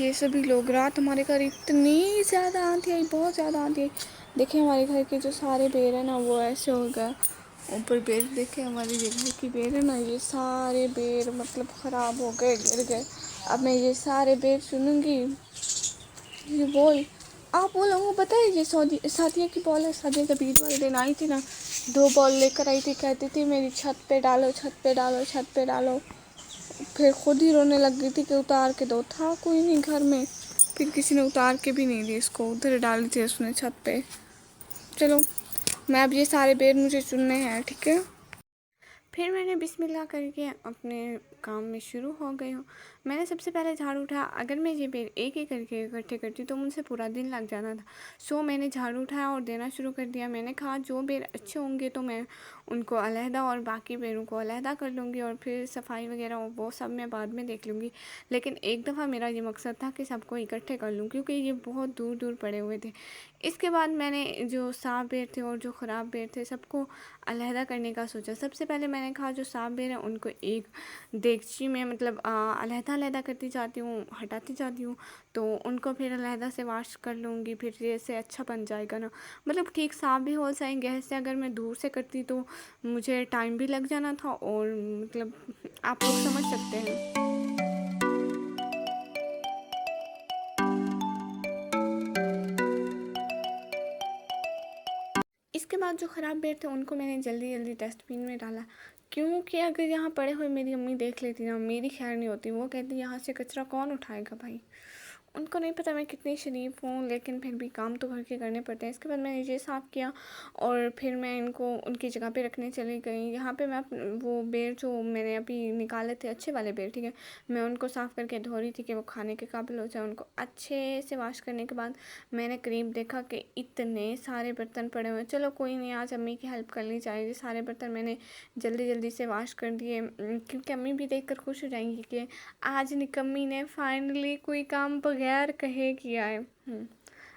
देखिए सभी लोग, रात हमारे घर इतनी ज़्यादा आंधी आई, बहुत ज़्यादा आंधी आई। देखिए हमारे घर के जो सारे पेड़ है ना वो ऐसे हो गए। ऊपर पेड़ देखे, हमारे जो घर की पेड़ है ना, ये सारे पेड़ मतलब ख़राब हो गए, गिर गए। अब मैं ये सारे पेड़ चुनूँगी। ये बॉल, आप वो लोगों को पता है ये शादिया की बॉल है। शादिया जब ईद वाले दिन आई थी ना, 2 बॉल लेकर आई थी, कहती थी मेरी छत पे डालो, छत पे डालो, छत पे डालो। फिर खुद ही रोने लग गई थी कि उतार के दो। था कोई नहीं घर में, फिर किसी ने उतार के भी नहीं दी, इसको उधर डाली थी उसने छत पे। चलो, मैं अब ये सारे पेड़ मुझे चुनने हैं, ठीक है। फिर मैंने बिस्मिल्लाह करके अपने काम में शुरू हो गई हूँ। मैंने सबसे पहले झाड़ू उठाया। अगर मैं ये पेड़ एक एक करके इकट्ठे करती तो मुझसे पूरा दिन लग जाना था। सो मैंने झाड़ू उठाया और देना शुरू कर दिया। मैंने कहा जो पेड़ अच्छे होंगे तो मैं उनको अलहदा और बाकी पेड़ों को अलहदा कर लूँगी, और फिर सफाई वगैरह वो सब मैं बाद में देख लूँगी। लेकिन एक दफ़ा मेरा ये मकसद था कि सबको इकट्ठे कर लूँ, क्योंकि ये बहुत दूर दूर पड़े हुए थे। इसके बाद मैंने जो साफ पेड़ थे और जो ख़राब पेड़ थे सबको अलहदा करने का सोचा। सबसे पहले मैंने कहा जो साफ पेड़ है उनको एक देगची में मतलब अलहदा अलहदा करती जाती हूँ, हटाती जाती हूँ। तो उनको फिर अलहदा से वॉश कर लूँगी, फिर जैसे अच्छा बन जाएगा ना, मतलब ठीक साफ भी हो जाएंगे। ऐसे अगर मैं दूर से करती तो मुझे टाइम भी लग जाना था, और मतलब आप लोग समझ सकते हैं। इसके बाद जो ख़राब पेड़ थे उनको मैंने जल्दी जल्दी डस्टबिन में डाला, क्योंकि अगर यहाँ पड़े हुए मेरी अम्मी देख लेती ना, मेरी खैर नहीं होती। वो कहती यहाँ से कचरा कौन उठाएगा भाई। उनको नहीं पता मैं कितनी शरीफ हूँ, लेकिन फिर भी काम तो घर के करने पड़ते हैं। इसके बाद मैंने ये साफ़ किया और फिर मैं इनको उनकी जगह पे रखने चली गई। यहाँ पे मैं वो बेर जो मैंने अभी निकाले थे, अच्छे वाले बेर, ठीक है, मैं उनको साफ़ करके धो रही थी कि वो खाने के काबिल हो जाए। उनको अच्छे से वॉश करने के बाद मैंने करीब देखा कि इतने सारे बर्तन पड़े हुए हैं। चलो कोई नहीं, आज अम्मी की हेल्प कर ली जाएगी। सारे बर्तन मैंने जल्दी जल्दी से वॉश कर दिए, क्योंकि अम्मी भी देख कर खुश हो जाएंगी कि आज निकम्मी ने फाइनली कोई काम बगैर कहे किया है।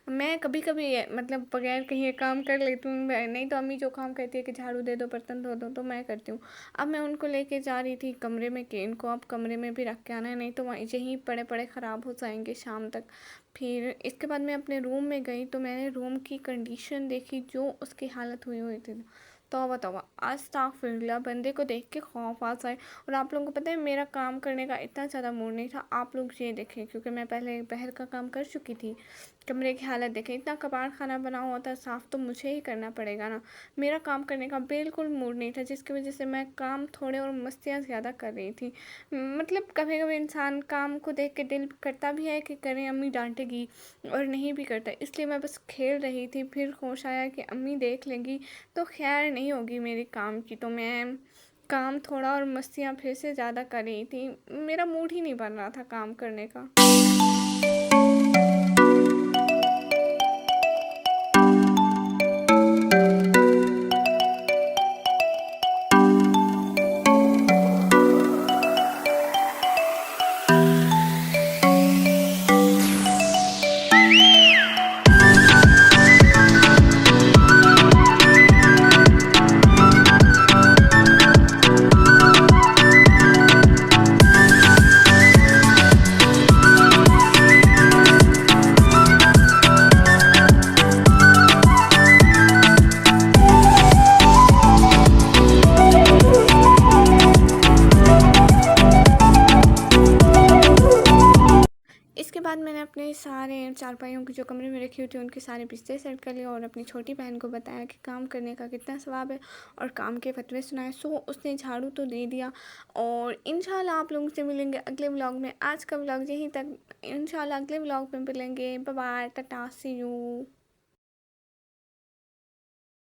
मैं कभी कभी मतलब बगैर कहीं काम कर लेती हूँ, नहीं तो अम्मी जो काम कहती है कि झाड़ू दे दो, बर्तन धो दो, तो मैं करती हूँ। अब मैं उनको लेके जा रही थी कमरे में कि इनको अब कमरे में भी रख के आना है, नहीं तो वहीं यहीं पड़े पड़े ख़राब हो जाएंगे शाम तक। फिर इसके बाद मैं अपने रूम में गई तो मैंने रूम की कंडीशन देखी, जो उसकी हालत हुई हुई थी। तौबा तौबा, अस्तगफिरुल्लाह, बंदे को देख के खौफ आ जाए। और आप लोगों को पता है मेरा काम करने का इतना ज़्यादा मूड नहीं था। आप लोग ये देखें, क्योंकि मैं पहले बाहर का काम कर चुकी थी। कमरे की हालत देखें, इतना कबाड़ खाना बना हुआ था, साफ़ तो मुझे ही करना पड़ेगा ना। मेरा काम करने का बिल्कुल मूड नहीं था, जिसकी वजह से मैं काम थोड़े और मस्तियाँ ज़्यादा कर रही थी। मतलब कभी कभी इंसान काम को देख के दिल करता भी है कि करें, अम्मी डांटेगी, और नहीं भी करता। इसलिए मैं बस खेल रही थी। फिर होश आया कि अम्मी देख लेंगी तो खैर नहीं होगी मेरे काम की, तो मैं काम थोड़ा और मस्तियाँ फिर से ज़्यादा कर रही थी। मेरा मूड ही नहीं बन रहा था काम करने का। इसके बाद मैंने अपने सारे चारपाइयों की जो कमरे में रखी हुई थी उनके सारे बिस्तर सेट कर लिए, और अपनी छोटी बहन को बताया कि काम करने का कितना सवाब है, और काम के फतवे सुनाए। सो उसने झाड़ू तो दे दिया, और इंशाल्लाह आप लोगों से मिलेंगे अगले व्लॉग में। आज का व्लॉग यहीं तक, इंशाल्लाह अगले व्लॉग में मिलेंगे। Bye bye, tata, see you.